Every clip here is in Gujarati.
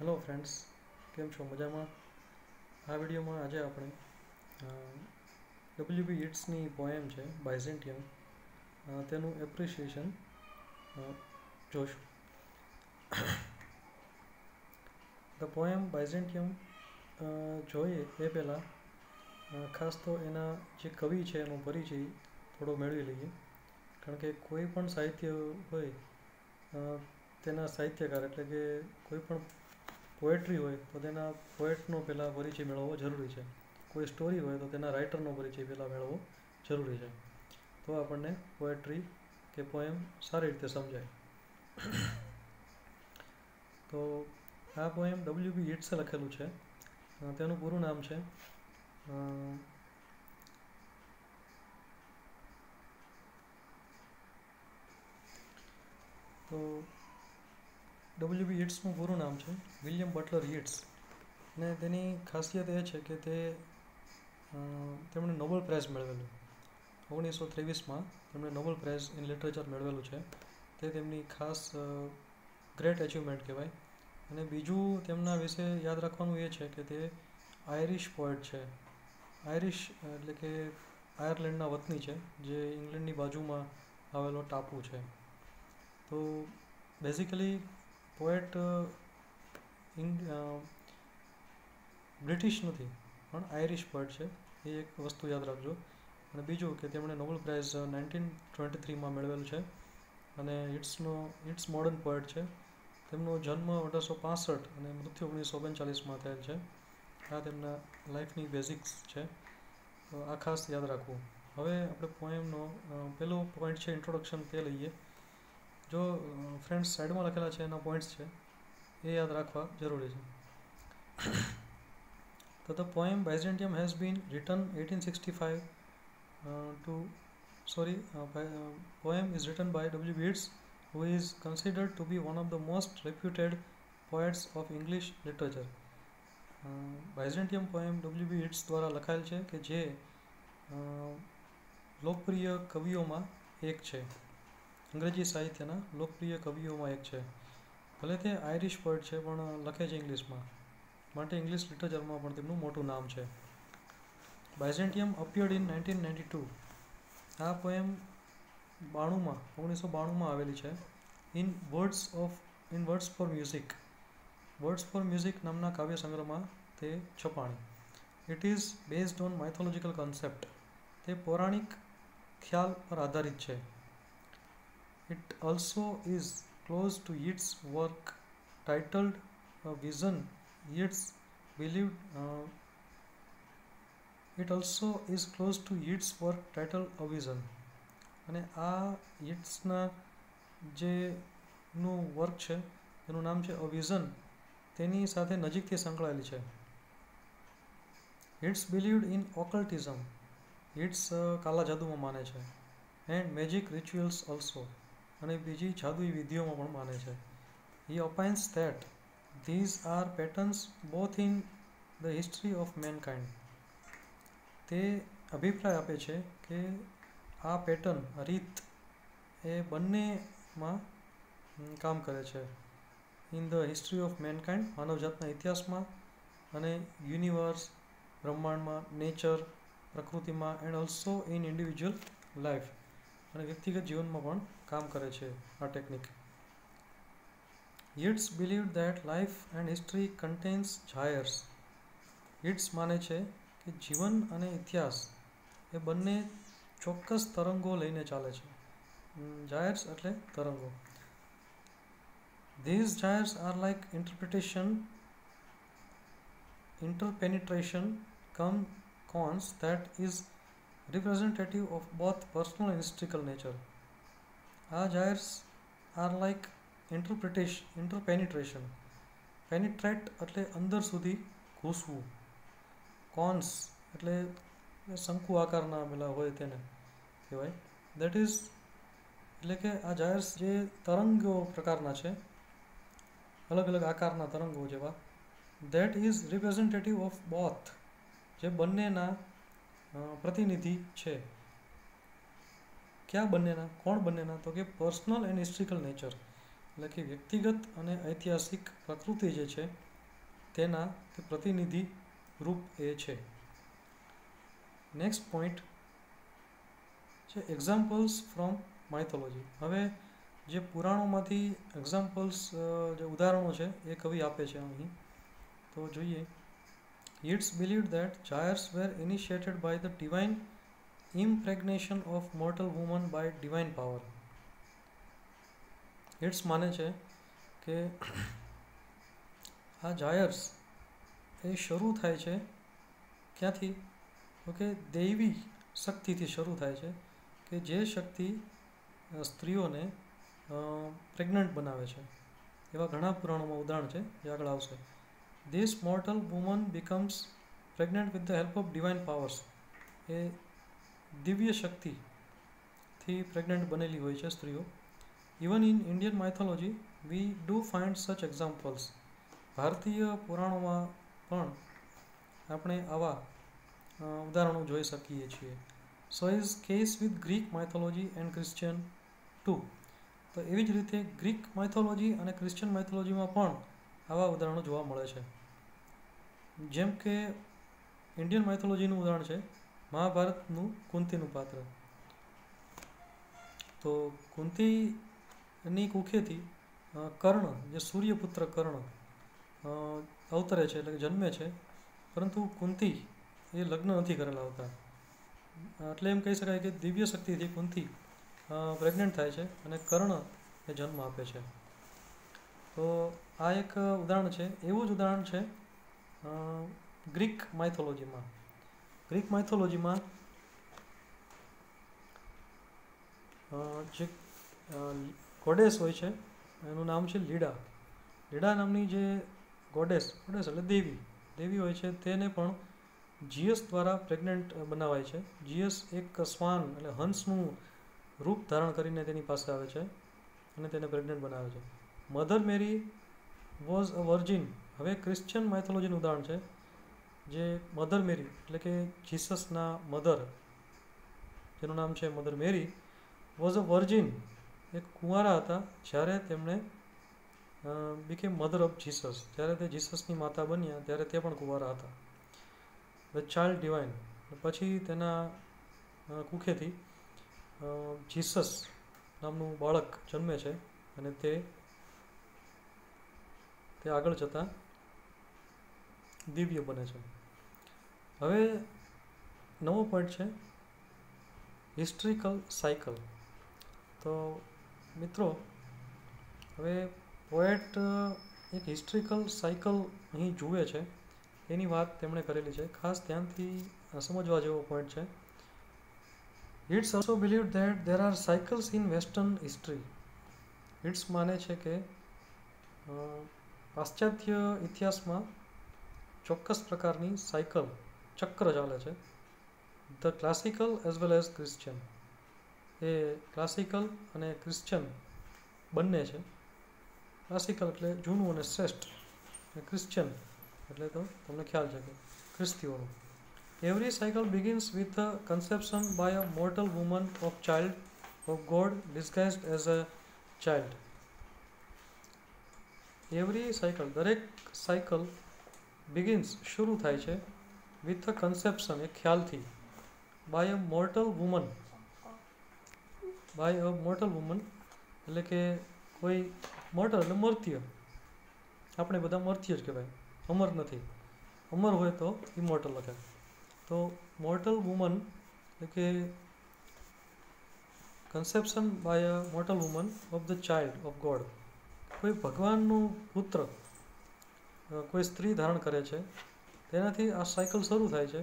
હેલો ફ્રેન્ડ્સ, કેમ છો? મજામાં? આ વિડીયોમાં આજે આપણે ડબલ્યુબી યીટ્સની પોએમ છે બાયઝેન્ટિયમ, તેનું એપ્રિસિએશન જોશું. ધ પોએમ બાયઝેન્ટિયમ જોઈએ એ પહેલાં ખાસ તો એના જે કવિ છે એનો પરિચય થોડો મેળવી લઈએ. કારણ કે કોઈ પણ સાહિત્ય હોય તેના સાહિત્યકાર એટલે કે કોઈ પણ પોએટ્રી હોય તો તેના પોએટનો પહેલાં પરિચય મેળવવો જરૂરી છે. કોઈ સ્ટોરી હોય તો તેના રાઇટરનો પરિચય પહેલાં મેળવવો જરૂરી છે. તો આપણને પોએટ્રી કે પોએમ સારી રીતે સમજાય. તો આ પોએમ ડબલ્યુબી યીટ્સે લખેલું છે. તેનું પૂરું નામ છે તો ડબલ્યુબી યીટ્સનું પૂરું નામ છે વિલિયમ બટલર યીટ્સ. અને તેની ખાસિયત એ છે કે તેમણે નોબેલ પ્રાઇઝ મેળવેલું 1923માં. તેમણે નોબેલ પ્રાઇઝ ઇન લિટરેચર મેળવેલું છે. તે તેમની ખાસ ગ્રેટ એચિવમેન્ટ કહેવાય. અને બીજું તેમના વિશે યાદ રાખવાનું એ છે કે તે આયરિશ પોએટ છે. આયરિશ એટલે કે આયર્લેન્ડના વતની છે, જે ઇંગ્લેન્ડની બાજુમાં આવેલો ટાપુ છે. તો બેઝિકલી પોએટ બ્રિટિશ નથી, પણ આયરિશ પોએટ છે. એ એક વસ્તુ યાદ રાખજો. અને બીજું કે તેમણે નોબેલ પ્રાઇઝ 1923માં મેળવેલું છે. અને ઇટ્સ મોડર્ન પોએટ છે. તેમનો જન્મ 1865 અને મૃત્યુ 1939માં થયેલ છે. આ તેમના લાઈફની બેઝિક્સ છે. તો આ ખાસ યાદ રાખવું. હવે આપણે પોએમનો પહેલો પોઈન્ટ છે ઇન્ટ્રોડક્શન, તે લઈએ. જો ફ્રેન્ડ્સ સાઈડમાં લખેલા છે એના પોઈન્ટ્સ છે એ યાદ રાખવા જરૂરી છે. તો the poem Byzantium has been written 1865 to poem is written by W. Yeats, who is considered to be one of the most reputed poets of English literature. Byzantium poem W B Yeats દ્વારા લખાયેલ છે કે જે લોકપ્રિય કવિઓમાં એક છે. અંગ્રેજી સાહિત્યના લોકપ્રિય કવિઓમાં એક છે. ભલે તે આયરિશ પોએટ છે પણ લખે છે ઇંગ્લિશમાં, માટે ઇંગ્લિશ લિટરેચરમાં પણ તેમનું મોટું નામ છે. Byzantium appeared in 1992. આ પોએમ 1992માં આવેલી છે. In words for music. Words for music નામના કાવ્ય સંગ્રહમાં તે છપાણી. It is based on mythological concept. તે પૌરાણિક ખ્યાલ પર આધારિત છે. It also is close to Yeats work titled vision. Yeats believed It also is close to Yeats' work titled A Vision. અને આ યીટ્સના જે નું વર્ક છે એનું નામ છે અ વિઝન, તેની સાથે નજીકથી સંકળાયેલી છે. Yeats believed in occultism. Yeats કાલા જાદુમાં માને છે. And magic rituals also. અને બીજી જાદુઈ વિધિઓમાં પણ માને છે. He opines that these are patterns both in the history of mankind. તે અભિપ્રાય આપે છે કે આ પેટર્ન, રીત એ બંનેમાં કામ કરે છે. In the history of mankind, માનવજાતના ઇતિહાસમાં, અને યુનિવર્સ, બ્રહ્માંડમાં, નેચર, પ્રકૃતિમાં, and also in individual life, અને વ્યક્તિગત જીવનમાં પણ કામ કરે છે આ technique. Yeats believed that life and history contains gyres. Yeats માને છે કે જીવન અને ઇતિહાસ એ બંને ચોક્કસ તરંગો લઈને ચાલે છે. જાયર્સ એટલે તરંગો. These gyres are like interpenetration cones that is representative of both personal and historical nature. આ gyres are like interpenetration. Penetrate એટલે અંદર સુધી ઘૂસવું. કોન્સ એટલે શંકુ આકારના પેલા હોય તેને કહેવાય. દેટ ઇઝ એટલે કે આ જાયર્સ જે તરંગો પ્રકારના છે, અલગ અલગ આકારના તરંગો જેવા, that is representative of both, જે બંનેના પ્રતિનિધિ છે. ક્યાં બંનેના? કોણ બંનેના? તો કે પર્સનલ એન્ડ હિસ્ટ્રિકલ નેચર, એટલે કે વ્યક્તિગત અને ઐતિહાસિક પ્રકૃતિ જે છે તેના તે પ્રતિનિધિ રૂપ એ છે. નેક્સ્ટ પોઈન્ટ છે એક્ઝામ્પલ્સ ફ્રોમ માઇથોલોજી. હવે જે પુરાણોમાંથી એક્ઝામ્પલ્સ જે ઉદાહરણો છે એ કવિ આપે છે અહીં. તો જોઈએ. It's believed that gyres were initiated by the divine impregnation of mortal woman by divine power. It's માને છે કે આ જાયર્સ એ શરૂ થાય છે ક્યાંથી? ઓકે, દૈવી શક્તિથી શરૂ થાય છે કે જે શક્તિ સ્ત્રીઓને પ્રેગ્નન્ટ બનાવે છે. એવા ઘણા પુરાણોમાં ઉદાહરણ છે જે આગળ આવશે. This mortal woman becomes pregnant with the help of divine powers. એ દિવ્ય શક્તિથી પ્રેગ્નન્ટ બનેલી હોય છે સ્ત્રીઓ. Even in Indian mythology, we do find such examples. ભારતીય પુરાણોમાં પણ આપણે આવા ઉદાહરણો જોઈ શકીએ છીએ. So is case with Greek mythology and Christian too. તો એવી જ રીતે ગ્રીક માઇથોલોજી અને ક્રિશ્ચિયન માઇથોલોજીમાં પણ આવા ઉદાહરણો જોવા મળે છે. જેમ કે ઇન્ડિયન માઇથોલોજીનું ઉદાહરણ છે મહાભારતનું કુંતીનું પાત્ર. તો કુંતીની કુખેથી કર્ણ, જે સૂર્યપુત્ર કર્ણ અવતરે છે, એટલે કે જન્મે છે, પરંતુ કુંતી એ લગ્ન નથી કરેલા હોતા. એટલે એમ કહી શકાય કે દિવ્ય શક્તિથી કુંતી પ્રેગ્નન્ટ થાય છે અને કર્ણ એ જન્મ આપે છે. તો આ એક ઉદાહરણ છે. એવું જ ઉદાહરણ છે ગ્રીક માઇથોલોજીમાં. ગ્રીક માઇથોલોજીમાં જે ગોડેસ હોય છે એનું નામ છે લીડા. લીડા નામની જે ગોડેસ એટલે દેવી હોય છે, તેને પણ જીયસ દ્વારા પ્રેગ્નન્ટ બનાવાય છે. જીયસ એક શ્વાન એટલે હંસનું રૂપ ધારણ કરીને તેની પાસે આવે છે અને તેને પ્રેગ્નન્ટ બનાવે છે. Mother Mary was a virgin. હવે ક્રિશ્ચિયન માઇથોલોજીનું ઉદાહરણ છે જે મધર મેરી એટલે કે જીસસના મધર, જેનું નામ છે Mother Mary, was a virgin. એક કુંવારા હતા જ્યારે તેમણે બીકેમ મધર ઓફ જીસસ. જ્યારે તે જીસસની માતા બન્યા ત્યારે તે પણ કુંવારા હતા. The child divine. પછી તેના કુખેથી જીસસ નામનું બાળક જન્મે છે અને તે આગળ જતાં દિવ્ય બને છે. હવે નવો પોઈન્ટ છે હિસ્ટ્રિકલ સાયકલ. તો મિત્રો, હવે પોએટ એક હિસ્ટ્રિકલ સાયકલ અહીં જુએ છે, એની વાત તેમણે કરેલી છે. ખાસ ધ્યાનથી સમજવા જેવો પોઈન્ટ છે. It's also believed that there are cycles in Western history. It's માને છે કે પાશ્ચાત્ય ઇતિહાસમાં ચોક્કસ પ્રકારની સાયકલ, ચક્ર ચાલે છે. The classical as well as Christian. A classical અને ક્રિશ્ચિયન બંને છે. ક્લાસિકલ એટલે જૂનું અને શ્રેષ્ઠ, અને ક્રિશ્ચિયન એટલે તો તમને ખ્યાલ છે કે ખ્રિસ્તીઓનું. Every cycle begins with a conception by a mortal woman of child of God disguised as a child. Every cycle, દરેક સાયકલ બિગિન્સ શરૂ થાય છે વિથ અ કન્સેપ્શન, એક ખ્યાલથી, by a mortal woman. By a mortal woman એટલે કે કોઈ મોર્ટલ એટલે મર્ત્ય. આપણે બધા મર્ત્ય જ કહેવાય, અમર નથી. અમર હોય તો ઇમોર્ટલ લખે. તો મોર્ટલ વુમન એટલે કે conception by a mortal woman of the child of God. કોઈ ભગવાનનું પુત્ર કોઈ સ્ત્રી ધારણ કરે છે, તેનાથી આ સાયકલ શરૂ થાય છે,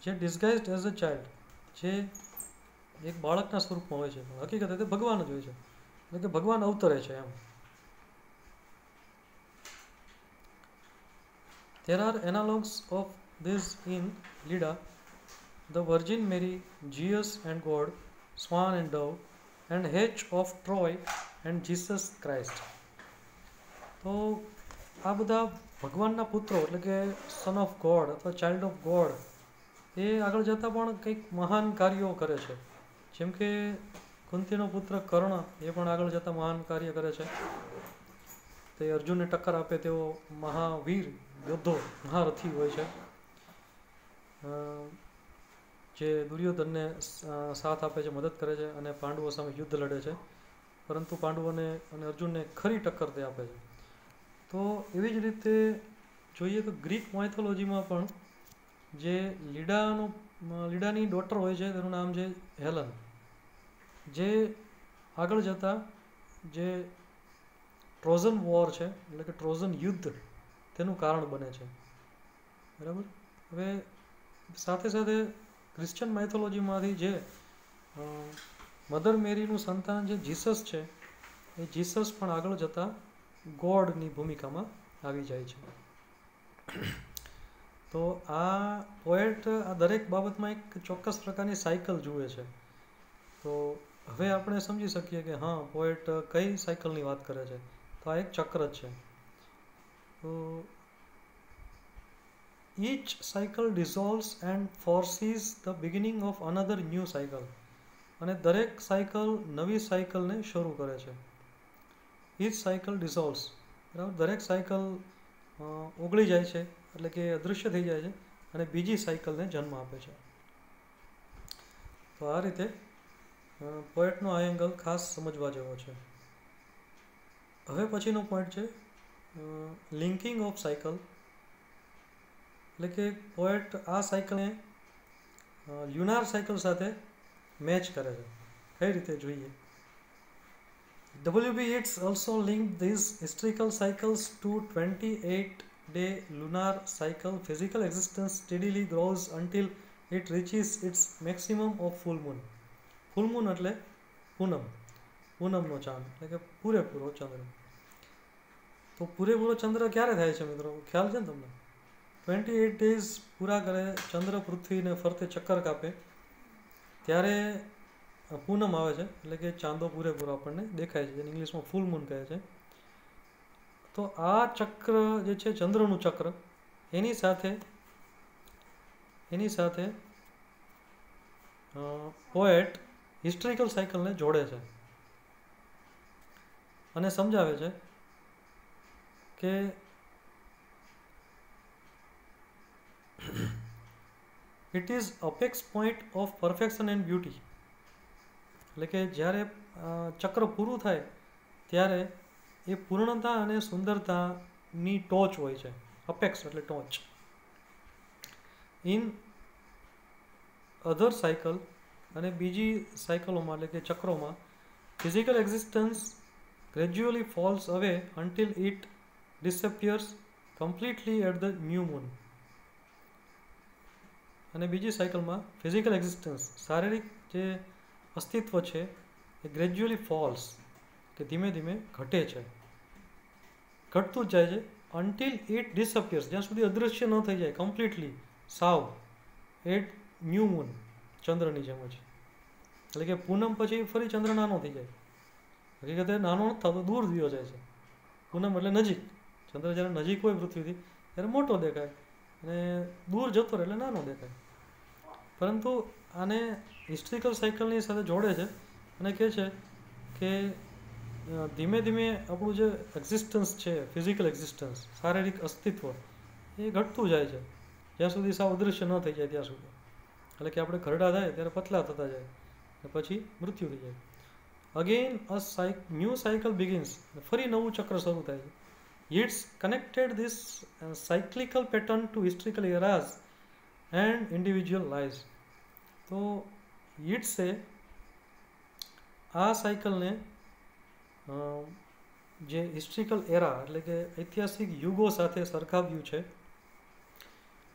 જે ડિસ્ગાઇઝડ એઝ અ ચાઇલ્ડ, જે એક બાળકના સ્વરૂપમાં હોય છે, હકીકતે તે ભગવાન જ હોય છે, એટલે કે ભગવાન અવતરે છે એમ. There are analogues of this in Leda, the Virgin Mary, Jesus and God, Swan and Dove, and Hedge of Troy and Jesus Christ. તો આ બધા ભગવાનના પુત્રો એટલે કે સન ઓફ ગોડ અથવા ચાઇલ્ડ ઓફ ગોડ એ આગળ જતાં પણ કંઈક મહાન કાર્યો કરે છે. જેમ કે કુંતીનો પુત્ર કર્ણ એ પણ આગળ જતાં મહાન કાર્ય કરે છે. તે અર્જુનને ટક્કર આપે તેવો મહાવીર યોદ્ધો મહારથી હોય છે, જે દુર્યોધનને સાથ આપે છે, મદદ કરે છે અને પાંડવો સામે યુદ્ધ લડે છે, પરંતુ પાંડવોને અને અર્જુનને ખરી ટક્કર તે આપે છે. તો એવી જ રીતે જોઈએ તો ગ્રીક માઇથોલોજીમાં પણ જે લીડાની ડોટર હોય છે તેનું નામ છે હેલન, જે આગળ જતાં જે ટ્રોઝન વોર છે એટલે કે ટ્રોઝન યુદ્ધ તેનું કારણ બને છે. બરાબર. હવે સાથે સાથે ક્રિશ્ચન માઇથોલોજીમાંથી જે મધર મેરીનું સંતાન જે જીસસ છે એ જીસસ પણ આગળ જતાં ગોડની ભૂમિકામાં આવી જાય છે. તો આ પોએટ આ દરેક બાબતમાં એક ચોક્કસ પ્રકારની સાયકલ જુએ છે. તો હવે આપણે સમજી શકીએ કે હા પોએટ કઈ સાયકલની વાત કરે છે. તો આ એક ચક્ર જ છે. તો each cycle dissolves and foresees the beginning of another new cycle. અને દરેક સાયકલ નવી સાયકલને શરૂ કરે છે. each cycle dissolves, બરાબર. દરેક સાયકલ ઓગળી જાય છે એટલે કે અદૃશ્ય થઈ જાય છે અને બીજી સાયકલને જન્મ આપે છે. તો આ રીતે પોએટનો આ એંગલ ખાસ સમજવા જેવો છે. હવે પછીનો પોઈન્ટ છે લિંકિંગ ઓફ સાયકલ, એટલે કે પોએટ આ સાયકલને લ્યુનાર સાયકલ સાથે મેચ કરે છે. કઈ રીતે જોઈએ? W.B. Yeats also linked these historical cycles to 28-day lunar cycle. Physical existence steadily grows until it reaches its maximum of full moon. Full moon એટલે પૂનમ, પૂનમનો ચાંદ એટલે કે પૂરેપૂરો ચંદ્ર. તો પૂરેપૂરો ચંદ્ર ક્યારે થાય છે મિત્રો? ખ્યાલ છે ને તમને? 28 days પૂરા કરે, ચંદ્ર પૃથ્વીને ફરતે ચક્કર કાપે ત્યારે પૂનમ આવે છે, એટલે કે ચાંદો પૂરેપૂરો આપણને દેખાય છે, જેને ઇંગ્લિશમાં ફૂલ મૂન કહે છે. તો આ ચક્ર જે છે ચંદ્રનું ચક્ર, એની સાથે પોએટ હિસ્ટ્રિકલ સાયકલને જોડે છે અને સમજાવે છે કે it is apex point of perfection and beauty. એટલે કે જ્યારે ચક્ર પૂરું થાય ત્યારે એ પૂર્ણતા અને સુંદરતાની ટોચ હોય છે. અપેક્સ એટલે ટોચ. ઇન અધર સાયકલ, અને બીજી સાયકલોમાં એટલે કે ચક્રોમાં physical existence gradually falls away until it disappears completely at the new moon. અને બીજી સાયકલમાં ફિઝિકલ એક્ઝિસ્ટન્સ, શારીરિક જે અસ્તિત્વ છે એ ગ્રેજ્યુઅલી ફોલ્સ, કે ધીમે ધીમે ઘટે છે, ઘટતું જ જાય છે અન્ટિલ ઇટ ડિસઅપિયર્સ, જ્યાં સુધી અદૃશ્ય ન થઈ જાય કમ્પ્લીટલી, સાવ, એટ ન્યૂ મૂન, ચંદ્રની જેમ જ. એટલે કે પૂનમ પછી ફરી ચંદ્ર નાનો થઈ જાય. હકીકતે નાનો નથી થતો, દૂર થયો જાય છે. પૂનમ એટલે નજીક. ચંદ્ર જ્યારે નજીક હોય પૃથ્વીથી ત્યારે મોટો દેખાય અને દૂર જતો રહે એટલે નાનો દેખાય. પરંતુ આને હિસ્ટ્રિકલ સાયકલની સાથે જોડે છે અને કહે છે કે ધીમે ધીમે આપણું જે એક્ઝિસ્ટન્સ છે, ફિઝિકલ એક્ઝિસ્ટન્સ, શારીરિક અસ્તિત્વ, એ ઘટતું જાય છે જ્યાં સુધી સાવ અદૃશ્ય ન થઈ જાય ત્યાં સુધી. એટલે કે આપણે ઘરડા થાય ત્યારે પતલા થતા જાય અને પછી મૃત્યુ થઈ જાય. અગેન ન્યૂ સાયકલ બિગિન્સ, ફરી નવું ચક્ર શરૂ થાય છે. Yeats connected this cyclical pattern to historical eras and individual lives. તો યીટ્સે આ સાયકલને જે હિસ્ટ્રિકલ એરા એટલે કે ઐતિહાસિક યુગો સાથે સરખાવ્યું છે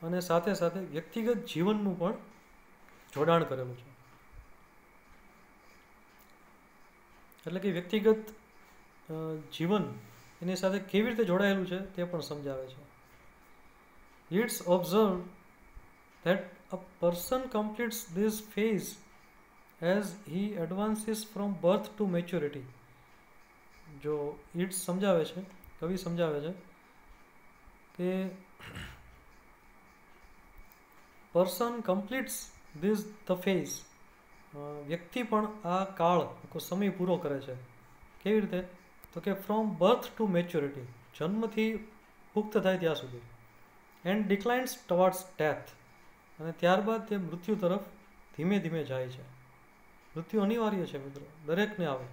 અને સાથે સાથે વ્યક્તિગત જીવનનું પણ જોડાણ કરેલું છે. એટલે કે વ્યક્તિગત જીવન એની સાથે કેવી રીતે જોડાયેલું છે તે પણ સમજાવે છે. Yeats observed that a person completes this phase as he advances from birth to maturity. જો Yeats સમજાવે છે, કવિ સમજાવે છે કે person completes this the phase, વ્યક્તિ પણ આ કાળ, સમય પૂરો કરે છે. કેવી રીતે? તો તો કે ફ્રોમ બર્થ ટુ મેચ્યોરિટી, જન્મથી પુખ્ત થાય ત્યાં સુધી, એન્ડ ડિક્લાઇન્સ ટુવર્ડ્સ ડેથ, અને ત્યારબાદ તે મૃત્યુ તરફ ધીમે ધીમે જાય છે. મૃત્યુ અનિવાર્ય છે મિત્રો, દરેકને આવે,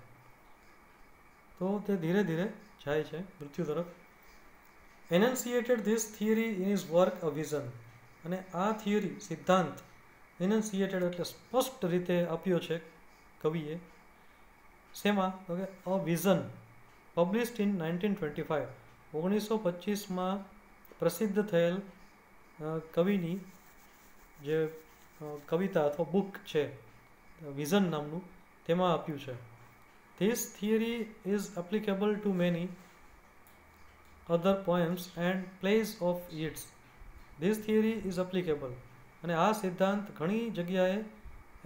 તો તે ધીરે ધીરે જાય છે મૃત્યુ તરફ. Annunciated this theory in his work a vision, અને આ થિયરી સિદ્ધાંત એનન્સિએટેડ એટલે સ્પષ્ટ રીતે આપ્યો છે કવિએ. શેમાં? તો કે અ વિઝન, પબ્લિશ્ડ ઇન 1925, 1925માં પ્રસિદ્ધ થયેલ કવિની જે કવિતા અથવા બુક છે વિઝન નામનું, તેમાં આપ્યું છે. This theory is applicable to many other poems and plays of Yeats. This theory is applicable, અને આ સિદ્ધાંત ઘણી જગ્યાએ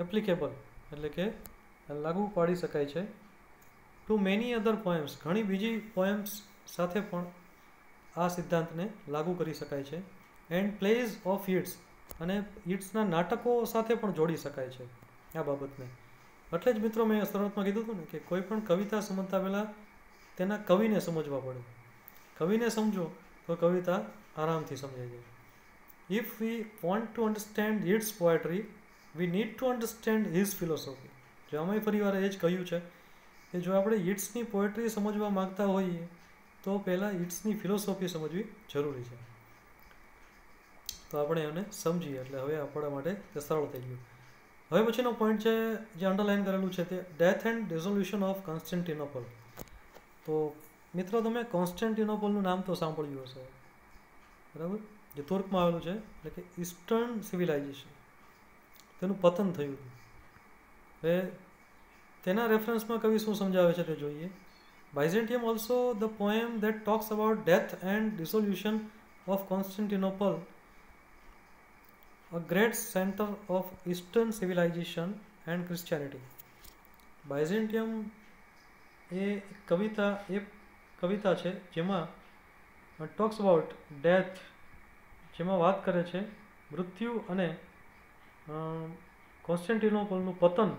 એપ્લિકેબલ એટલે કે લાગુ પાડી શકાય છે. ટુ મેની અધર પોએમ્સ, ઘણી બીજી પોએમ્સ સાથે પણ આ સિદ્ધાંતને લાગુ કરી શકાય છે. એન્ડ પ્લેઝ ઓફ યીટ્સ, અને યીટ્સના નાટકો સાથે પણ જોડી શકાય છે આ બાબતને. એટલે જ મિત્રો મેં શરૂઆતમાં કીધું હતું ને કે કોઈ પણ કવિતા સમજતા પહેલાં તેના કવિને સમજવા પડે. કવિને સમજો તો કવિતા આરામથી સમજાઈ જાય. If we want to understand Yeats poetry, we need to understand his philosophy. જો અમે ફરી વાર એ જ કહ્યું છે કે જો આપણે યીટ્સની પોએટ્રી સમજવા માગતા હોઈએ તો પહેલાં યીટ્સની ફિલોસોફી સમજવી જરૂરી છે. તો આપણે એને સમજીએ એટલે હવે આપણા માટે તે સરળ થઈ ગયું. હવે પછીનો પોઈન્ટ છે જે અંડરલાઇન કરેલું છે તે ડેથ એન્ડ ડિઝોલ્યુશન ઓફ કોન્સ્ટન્ટિનોપલ. તો મિત્રો તમે કોન્સ્ટન્ટિનોપલનું નામ તો સાંભળ્યું હશે, બરાબર? જે તુર્કમાં આવેલું છે, એટલે કે ઈસ્ટર્ન સિવિલાઇઝેશન, તેનું પતન થયું હતું. હવે તેના રેફરન્સમાં કવિ શું સમજાવે છે તે જોઈએ. Byzantium also the poem that talks about death and dissolution of Constantinople, a great centre of eastern civilization and Christianity. Byzantium એ કવિતા છે જેમાં ટોક્સ અબાઉટ ડેથ, જેમાં વાત કરે છે મૃત્યુ અને કોન્સ્ટન્ટિનોપલનું પતન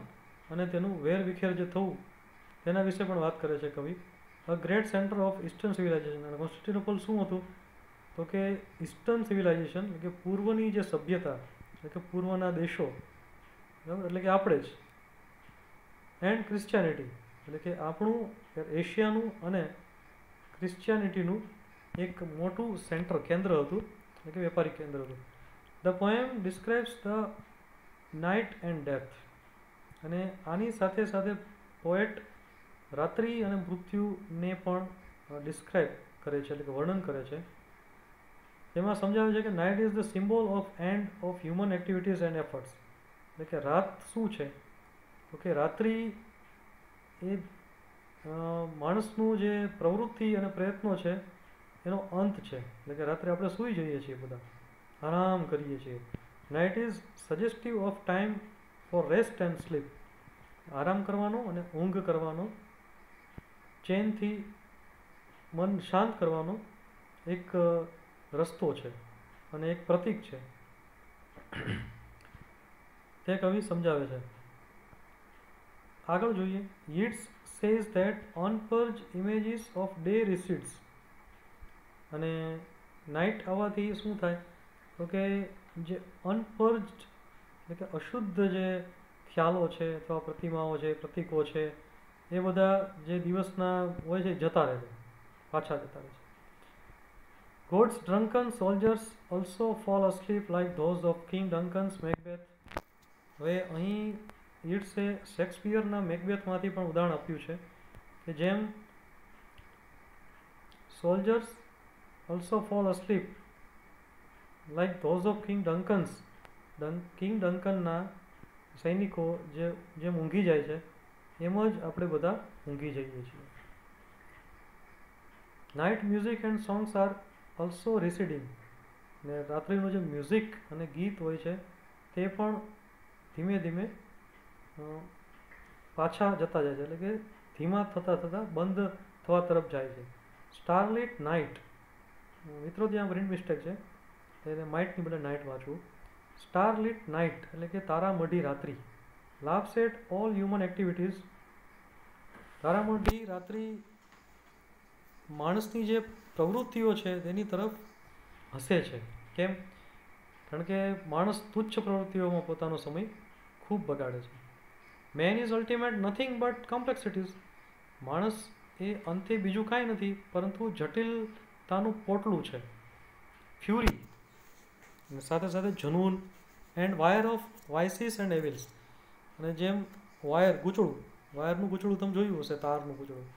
અને તેનું વેરવિખેર જે થવું તેના વિશે પણ વાત કરે છે કવિ. અ great centre of eastern civilisation, અને કોન્સ્ટન્ટિનોપલ શું હતું તો કે ઈસ્ટર્ન સિવિલાઇઝેશન એટલે કે પૂર્વની જે સભ્યતા, એટલે કે પૂર્વના દેશો, બરાબર, એટલે કે આપણે જ, એન્ડ ક્રિશ્ચિયાનિટી એટલે કે આપણું એશિયાનું અને ક્રિશ્ચિયાનિટીનું એક મોટું સેન્ટર, કેન્દ્ર હતું, એટલે કે વેપારી કેન્દ્ર હતું. The poem describes the night and death, અને આની સાથે સાથે પોએટ રાત્રિ અને મૃત્યુને પણ ડિસ્ક્રાઇબ કરે છે, એટલે કે વર્ણન કરે છે. તેમાં સમજાવે છે કે night is the symbol of end of human activities and efforts. એટલે કે રાત શું છે તો કે રાત્રિ એ માણસનું જે પ્રવૃત્તિ અને પ્રયત્નો છે એનો અંત છે. એટલે કે રાત્રે આપણે સૂઈ જઈએ છીએ, બધા આરામ કરીએ છીએ. Night is suggestive of time for rest and sleep, આરામ કરવાનો અને ઊંઘ કરવાનો, ચેનથી મન શાંત કરવાનો એક રસ્તો છે અને એક પ્રતીક છે, તે કવિ સમજાવે છે. આગળ જોઈએ. Yeats says that unpurged images of day recedes, અને નાઇટ આવવાથી શું થાય તો કે જે અનપર્જડ એટલે કે અશુદ્ધ જે ખ્યાલો છે અથવા પ્રતિમાઓ છે, પ્રતીકો છે, એ બધા જે દિવસના હોય છે જતા રહે છે, પાછા જતા રહે છે. Gods drunken soldiers also fall asleep like those of king Duncan's Macbeth. હવે અહીં યીટ્સે શેક્સપિયરના મેકબેથમાંથી પણ ઉદાહરણ આપ્યું છે કે જેમ soldiers also fall asleep like those of king Duncan's, king ડંકનના સૈનિકો જેમ ઊંઘી જાય છે એમ જ આપણે બધા ઊંઘી જઈએ છીએ. Night music and songs are also receding, ને રાત્રિનું જે મ્યુઝિક અને ગીત હોય છે તે પણ ધીમે ધીમે પાછા જતા જાય છે, એટલે કે ધીમા થતાં બંધ થવા તરફ જાય છે. સ્ટારલિટ નાઇટ, મિત્રો ત્યાં પ્રિન્ટ મિસ્ટેક છે, એટલે માઇટની બદલે નાઇટ વાંચવું. સ્ટારલિટ નાઇટ એટલે કે તારામઢી રાત્રિ. લાભ્સ એટ ઓલ હ્યુમન એક્ટિવિટીઝ, તારામઢી રાત્રિ માણસની જે પ્રવૃત્તિઓ છે તેની તરફ હસે છે. કેમ? કારણ કે માણસ તુચ્છ પ્રવૃત્તિઓમાં પોતાનો સમય ખૂબ બગાડે છે. Man is ultimate nothing but complexities. માણસ એ અંતે બીજું કાંઈ નથી પરંતુ જટિલતાનું પોટલું છે, ફ્યુરી, અને સાથે સાથે જનૂન એન્ડ વાયર ઓફ વાઇસીસ એન્ડ એવિલ્સ. અને જેમ વાયર ગૂંચળું, વાયરનું ગૂંચળું તમે જોયું હશે, તારનું ગૂંચળું,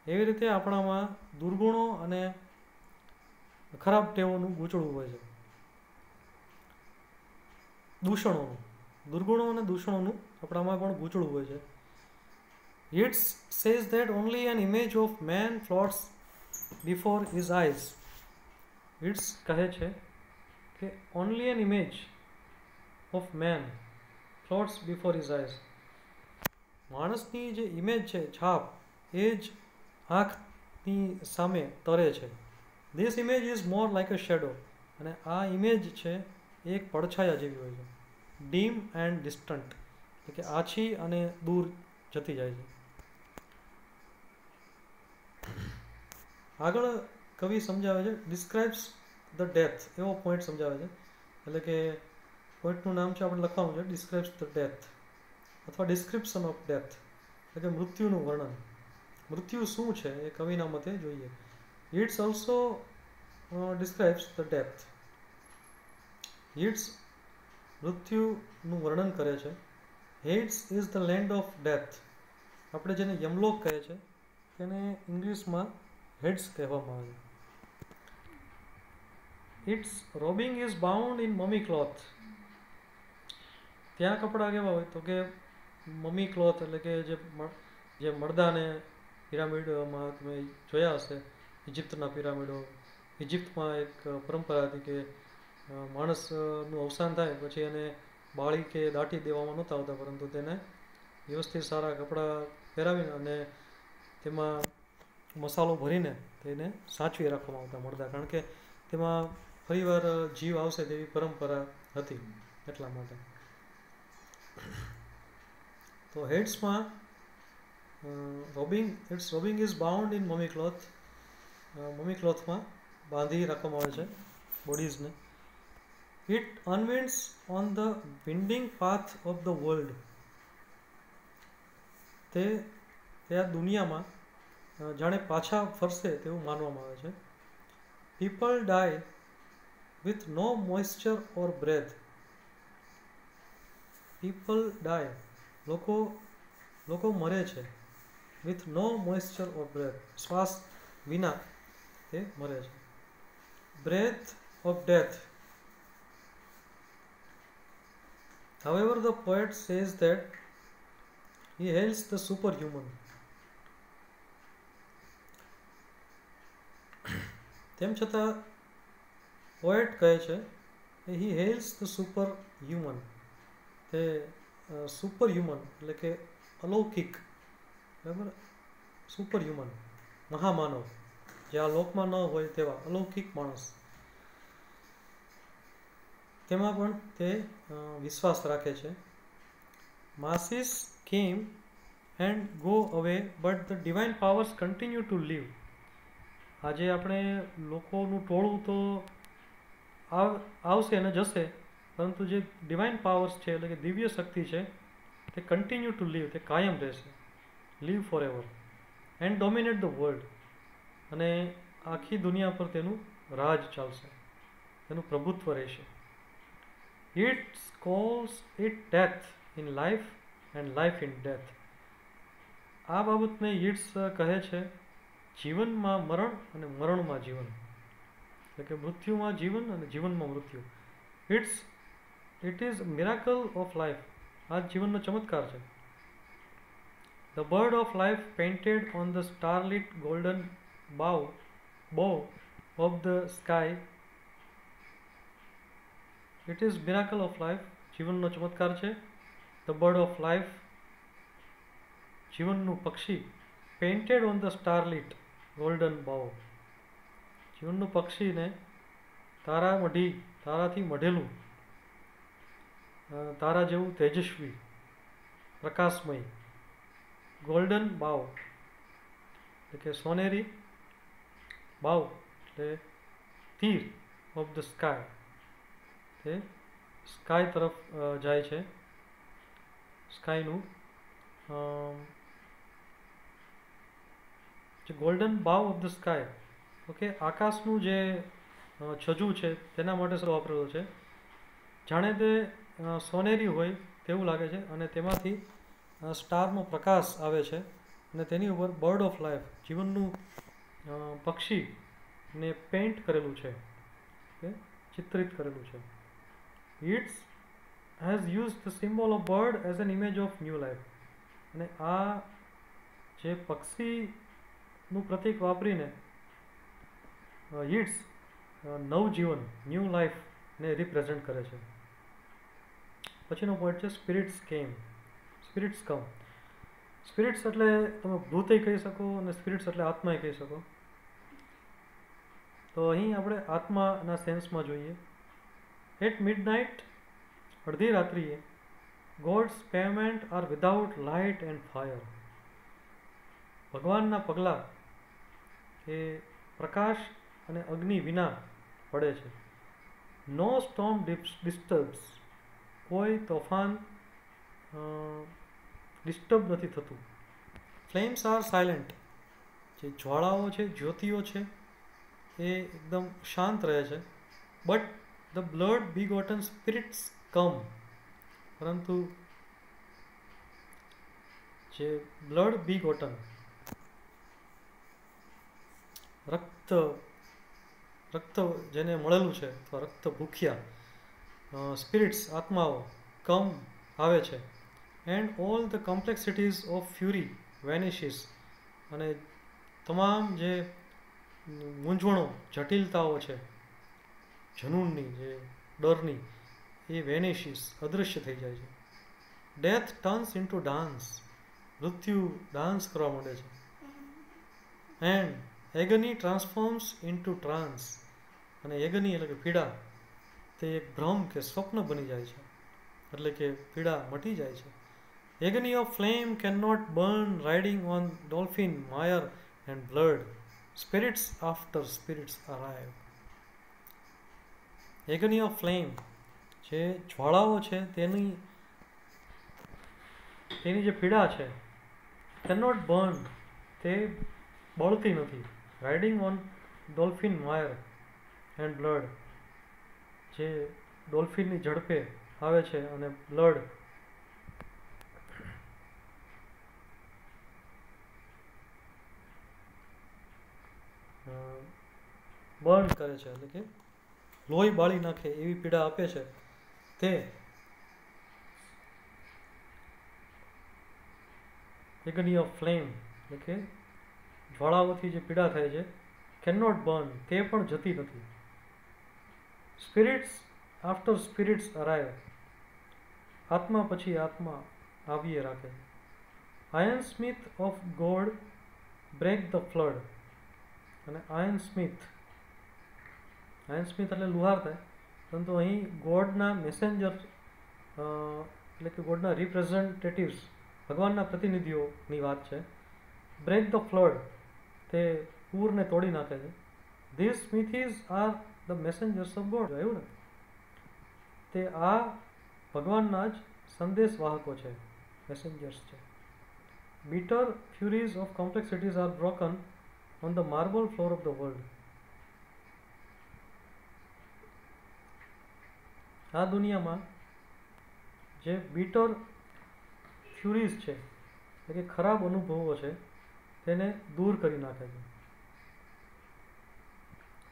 એવી રીતે આપણામાં દુર્ગુણો અને ખરાબ ટેવોનું ગૂંચળું હોય છે. દૂષણોનું, દુર્ગુણો અને દૂષણોનું આપણામાં પણ ગૂંચળું હોય છે. Yeats says that only an image of man floats before his eyes. Yeats કહે છે કે only an image of man floats before his eyes. માણસની જે ઇમેજ છે, છાપ, એ જ આંખની સામે તરે છે. This image is more like a shadow. અને આ ઇમેજ છે એ એક પડછાયા જેવી હોય છે. ડીમ એન્ડ ડિસ્ટન્ટ, એટલે કે આછી અને દૂર જતી જાય છે. આગળ કવિ સમજાવે છે, ડિસ્ક્રાઇબ્સ ધ ડેથ, એવો પોઈન્ટ સમજાવે છે. એટલે કે પોઈન્ટનું નામ છે, આપણે લખવાનું છે, ડિસ્ક્રાઇબ્સ ધ ડેથ અથવા ડિસ્ક્રિપ્શન ઓફ ડેથ, એટલે કે મૃત્યુનું વર્ણન. મૃત્યુ શું છે એ કવિના મતે જોઈએ. Yeats also describes the death. Yeats મૃત્યુનું વર્ણન કરે છે. Hades is the land of death. આપણે જેને યમલોક કહે છે તેને ઇંગ્લિશમાં હેડ્સ કહેવામાં આવે છે. Its robbing is bound in mummy cloth. ત્યાં કપડાં કેવા હોય તો કે મમી ક્લોથ, એટલે કે જે મરદાને પિરામિડમાં તમે જોયા હશે, ઇજિપ્તના પિરામિડો. ઇજિપ્તમાં એક પરંપરા હતી કે માણસનું અવસાન થાય પછી એને બાળી કે દાટી દેવામાં નહોતા આવતા, પરંતુ તેને વ્યવસ્થિત સારા કપડાં પહેરાવીને અને તેમાં મસાલો ભરીને તેને સાચવી રાખવામાં આવતા મરદા, કારણ કે તેમાં ફરીવાર જીવ આવશે તેવી પરંપરા હતી, એટલા માટે. તો હેડ્સમાં robing is bound in mummy cloth. Mummy ક્લોથમાં બાંધી રાખવામાં આવે છે બોડીઝને. It unwinds on the winding path of the world. તે આ દુનિયામાં જાણે પાછા ફરશે તેવું માનવામાં આવે છે. People die with no moisture or breath. People die, લોકો મરે છે. With no moisture or breath, શ્વાસ વિના તે મરે છે. Breath of death. However, the poet says that he hails the superhuman. તેમ છતાં પોએટ કહે છે કે he hails the superhuman. તે સુપરહ્યુમન એટલે કે અલૌકિક, બરાબર, સુપરહ્યુમન, મહામાનવ, જે આ લોકમાં ન હોય તેવા અલૌકિક માણસ, તેમાં પણ તે વિશ્વાસ રાખે છે. Masses came and go away, but the divine powers continue to live. આજે આપણે લોકોનું ટોળું તો આવશે અને જશે, પરંતુ જે ડિવાઇન પાવર્સ છે, એટલે કે દિવ્ય શક્તિ છે, તે કન્ટિન્યુ ટુ લીવ, તે કાયમ રહેશે. Live forever and dominate the world. અને આખી દુનિયા પર તેનું રાજ ચાલશે, તેનું પ્રભુત્વ રહેશે. It calls it death in life and life in death. આ બાબતને યીટ્સ કહે છે જીવનમાં મરણ અને મરણમાં જીવન, એટલે કે મૃત્યુમાં જીવન અને જીવનમાં મૃત્યુ. It is miracle of life. આ જીવનનો ચમત્કાર છે. The bird of life painted on the starlit golden bow of the sky. It is miracle of life. જીવનનો ચમત્કાર છે. ધ બર્ડ ઓફ લાઈફ, જીવનનું પક્ષી, painted on the starlit golden bow. જીવનનું પક્ષીને તારાથી મઢેલું, તારા જેવું તેજસ્વી, પ્રકાશમય, ગોલ્ડન બાવ, એટલે કે સોનેરી બાવ એટલે તીર ઓફ ધ સ્કાય, તે સ્કાય તરફ જાય છે, સ્કાયનું જે golden bough of the sky, okay, આકાશનું જે છજુ છે તેના માટે શબ્દ વાપરેલો છે. જાણે તે સોનેરી હોય તેવું લાગે છે અને તેમાંથી સ્ટારનો પ્રકાશ આવે છે અને તેની ઉપર બર્ડ ઓફ લાઈફ, જીવનનું પક્ષીને પેઇન્ટ કરેલું છે, ઓકે, ચિત્રિત કરેલું છે. It's has use the symbol of bird as an image of new life. અને આ જે પક્ષીનું પ્રતીક વાપરીને ઇટ્સ નવજીવન, ન્યૂ લાઈફને રિપ્રેઝેન્ટ કરે છે. પછીનો પોઈન્ટ છે સ્પિરિટ્સ કેમ, સ્પિરિટ્સ કમ. સ્પિરિટ્સ એટલે તમે ભૂતય કહી શકો અને સ્પિરિટ્સ એટલે આત્માય કહી શકો. તો અહીં આપણે આત્માના સેન્સમાં જોઈએ. એટ મિડનાઇટ, અડધી રાત્રિએ, God's pavement are without light and fire. ભગવાનના પગલાં એ પ્રકાશ અને અગ્નિ વિના પડે છે. નો સ્ટોર્મ ડિસ્ટર્બ્સ, કોઈ તોફાન ડિસ્ટર્બ નથી થતું. ફ્લેમ્સ આર સાયલેન્ટ, જે જ્વાળાઓ છે, જ્યોતિઓ છે, એ એકદમ શાંત રહે છે. બટ ધ બ્લડ બીગોટન સ્પિરિટ્સ કમ, પરંતુ જે બ્લડ બીગોટન, રક્ત જેને મળેલું છે અથવા રક્ત ભૂખ્યા સ્પિરિટ્સ, આત્માઓ કમ આવે છે. And all the complexities of fury vanishes, અને તમામ જે મૂંઝવણો, જટિલતાઓ છે જનૂનની, જે ડરની, એ વેનિશિસ, અદૃશ્ય થઈ જાય છે. ડેથ ટર્ન્સ ઇન્ટુ ડાન્સ, મૃત્યુ ડાન્સ કરવા માંડે છે. એન્ડ એગની ટ્રાન્સફોર્મ્સ ઇન્ટુ ટ્રાન્સ, અને એગની એટલે કે પીડા, તે એક ભ્રમ કે સ્વપ્ન બની જાય છે, એટલે કે પીડા મટી જાય છે. Agony of flame can not burn riding on dolphin mire and blood, spirits after spirits arrive. Agony of flame, જે જ્વાળાઓ છે તેની જે પીડા છે, કેન નોટ બર્ન, તે બળતી નથી. Riding on dolphin mire and blood, જે ડોલ્ફિનની ઝડપે આવે છે અને બ્લડ બર્ન કરે છે, એટલે કે લોહી બાળી નાખે એવી પીડા આપે છે. તે એગની ઓફ ફ્લેમ, એટલે કે જ્વાળાઓથી જે પીડા થાય છે, કેન નોટ બર્ન, તે પણ જતી નથી. સ્પિરિટ્સ આફ્ટર સ્પિરિટ્સ અરાઇવ, આત્મા પછી આત્મા આવીએ રાખે. Iron smith of God break the flood, અને આયન સ્મિથ એટલે લુહાર થાય, પરંતુ અહીં ગોડના મેસેન્જર, એટલે કે ગોડના રિપ્રેઝેન્ટેટિવ્સ, ભગવાનના પ્રતિનિધિઓની વાત છે. બ્રેક ધ ફ્લડ, તે પૂરને તોડી નાખે છે. This smithies are the messengers of God, એવું ને, તે આ ભગવાનના જ સંદેશવાહકો છે, મેસેન્જર્સ છે. bitter furies of complexities are broken on the marble floor of the world. આ દુનિયામાં જે બીટર ફ્યુરીઝ છે, એટલે કે ખરાબ અનુભવો છે, તેને દૂર કરી નાખે છે.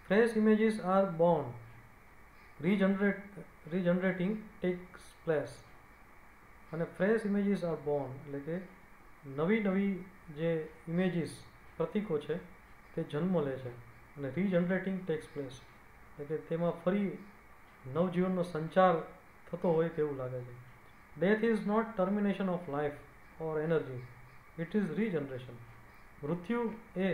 Fresh images are born, regenerating takes place. અને ફ્રેશ ઇમેજીસ આર બોર્ન એટલે કે નવી જે ઇમેજીસ, પ્રતીકો છે, તે જન્મ લે છે, અને રીજનરેટિંગ ટેક્સ પ્લેસ એટલે કે તેમાં ફરી નવજીવનનો સંચાર થતો હોય તેવું લાગે છે. Death is not termination of life or energy, it is regeneration. મૃત્યુ એ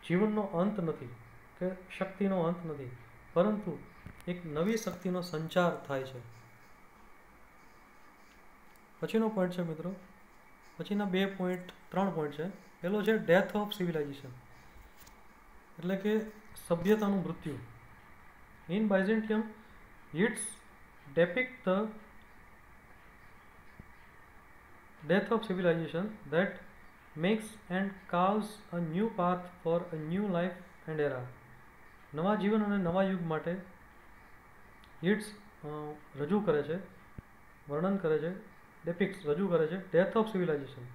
જીવનનો અંત નથી કે શક્તિનો અંત નથી, પરંતુ એક નવી શક્તિનો સંચાર થાય છે. પછીનો પોઈન્ટ છે મિત્રો, પછીના 3 પોઈન્ટ છે. પહેલો છે ડેથ ઓફ સિવિલાઇઝેશન, એટલે કે સભ્યતાનું મૃત્યુ. In Byzantium it's depict the death of civilization that makes and carves a new path for a new life and era. નવા જીવન અને નવા યુગ માટે ઇટ્સ રજૂ કરે છે, વર્ણન કરે છે, ડેપિક્સ રજૂ કરે છે ડેથ ઓફ સિવિલાઇઝેશન,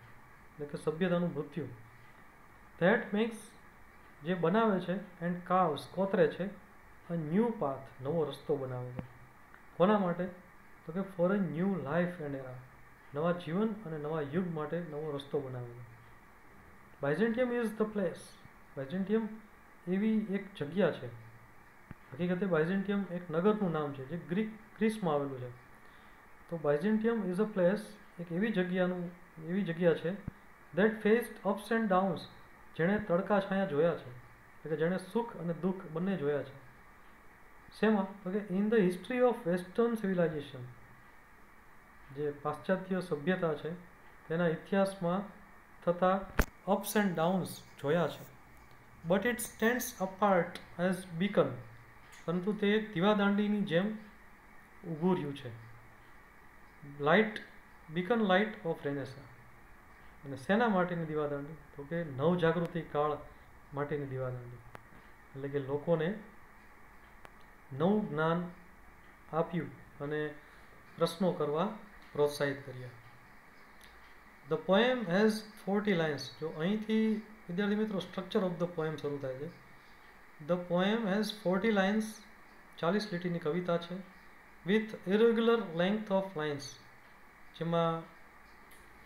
એટલે કે સભ્યતાનું મૃત્યુ. ધેટ મેક્સ જે બનાવે છે, એન્ડ કાવ્સ કોતરે છે, અ ન્યૂ પાથ નવો રસ્તો બનાવે છે. કોના માટે? તો કે for a new life and era, નવા જીવન અને નવા યુગ માટે નવો રસ્તો બનાવે છે. બાયઝેન્ટિયમ ઇઝ ધ પ્લેસ. બાયઝેન્ટિયમ એવી એક જગ્યા છે. હકીકતે બાયઝેન્ટિયમ એક નગરનું નામ છે જે ગ્રીસમાં આવેલું છે. તો બાયઝેન્ટિયમ ઇઝ અ પ્લેસ, એક એવી જગ્યા છે that faced ups and downs, જેણે તડકા છાયા જોયા છે, એટલે કે જેણે સુખ અને દુઃખ બંને જોયા છે. શેમાં? તો કે in the history of western civilisation, જે પાશ્ચાત્ય સભ્યતા છે તેના ઇતિહાસમાં થતા અપ્સ એન્ડ ડાઉન્સ જોયા છે. But it stands apart as beacon, પરંતુ તે એક દીવાદાંડીની જેમ ઊભું રહ્યું છે. Light, beacon light of Renaissance. અને શેના માટેની દીવાદાંડી? તો કે નવજાગૃતિ કાળ માટેની દીવાદાંડી, એટલે કે લોકોને નવું જ્ઞાન આપ્યું અને પ્રશ્નો કરવા પ્રોત્સાહિત કર્યા. The poem has 40 lines. જો અહીંથી વિદ્યાર્થી મિત્રો સ્ટ્રક્ચર ઓફ ધ પોએમ શરૂ થાય છે. ધ પોએમ હેઝ 40 લાઇન્સ, 40 લીટીની કવિતા છે. With irregular length of lines, જેમાં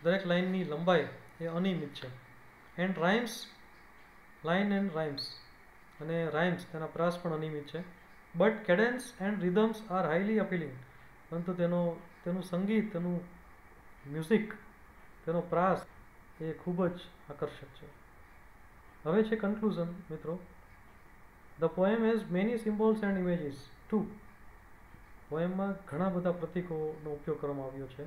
દરેક લાઇનની લંબાઈ એ અનિયમિત છે. End rhymes, line end rhymes, અને રાઇમ્સ તેના પ્રાસ પણ અનિયમિત છે. But cadence and rhythms are highly appealing, પરંતુ તેનું સંગીત, તેનું મ્યુઝિક, તેનો પ્રાસ એ ખૂબ જ આકર્ષક છે. હવે છે કન્ક્લુઝન મિત્રો. The poem has many symbols and images too. પોએમમાં ઘણા બધા પ્રતીકોનો ઉપયોગ કરવામાં આવ્યો છે.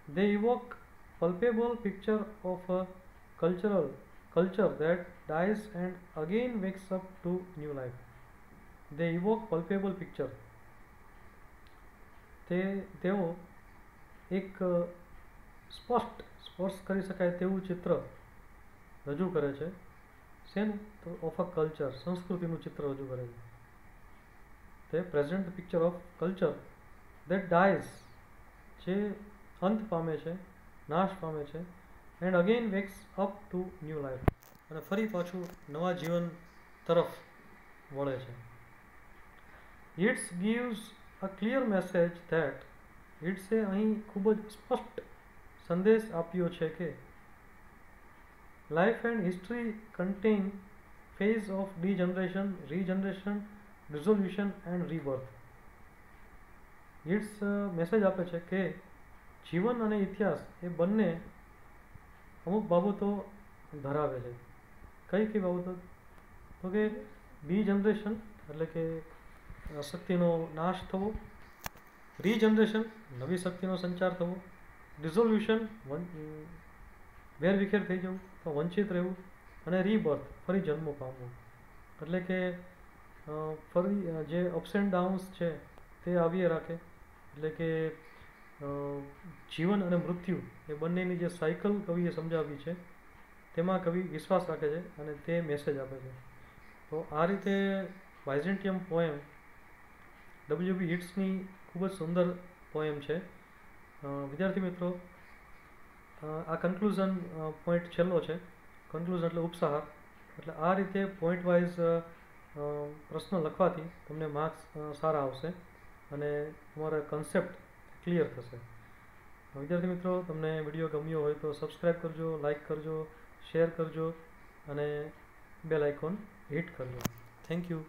They evoke palpable picture of a culture that dies and again wakes up to new life. They evoke palpable picture, તેઓ એક સ્પર્શ કરી શકાય તેવું ચિત્ર રજૂ કરે છે. શેનું? તો ઓફ અ કલ્ચર, સંસ્કૃતિનું ચિત્ર રજૂ કરે છે. તે present picture of culture that dies, જે અંત પામે છે, નાશ પામે છે. And again wakes up to new life, અને ફરી પાછું નવા જીવન તરફ વળે છે. It's gives a clear message that, ઇટ્સે અહીં ખૂબ જ સ્પષ્ટ સંદેશ આપ્યો છે કે life and history contain phase of degeneration, regeneration, resolution and rebirth. It's message આપે છે કે જીવન અને ઇતિહાસ એ બંને અમુક બાબતો ધરાવે છે. કઈ બાબતો? તો કે ડીજનરેશન એટલે કે શક્તિનો નાશ થવો, રીજનરેશન નવી શક્તિનો સંચાર થવો, ડિઝોલ્યુશન વેરવિખેર થઈ જવું, તો વંચિત રહેવું, અને રીબર્થ ફરી જન્મ પામવો. એટલે કે ફરી જે અપ્સ એન્ડ ડાઉન્સ છે તે આવ્યા રાખે, એટલે કે જીવન અને મૃત્યુ એ બંનેની જે સાયકલ કવિએ સમજાવી છે તેમાં કવિ વિશ્વાસ રાખે છે અને તે મેસેજ આપે છે. તો આ રીતે બાયઝેન્ટિયમ પોએમ ડબલ્યુબી યીટ્સની ખૂબ જ સુંદર પોએમ છે. વિદ્યાર્થી મિત્રો, આ કન્ક્લુઝન પોઈન્ટ છેલ્લો છે. કન્ક્લુઝન એટલે ઉપસાહર. એટલે આ રીતે પોઈન્ટ વાઇઝ પ્રશ્ન લખવાથી તમને માર્ક્સ સારા આવશે અને તમારા કન્સેપ્ટ ક્લિયર થશે. વિદ્યાર્થી મિત્રો, તમને વિડીયો ગમ્યો હોય તો સબસ્ક્રાઈબ કરજો, લાઈક કરજો, શેર કરજો અને બેલ આઇકોન હિટ કરજો. Thank you.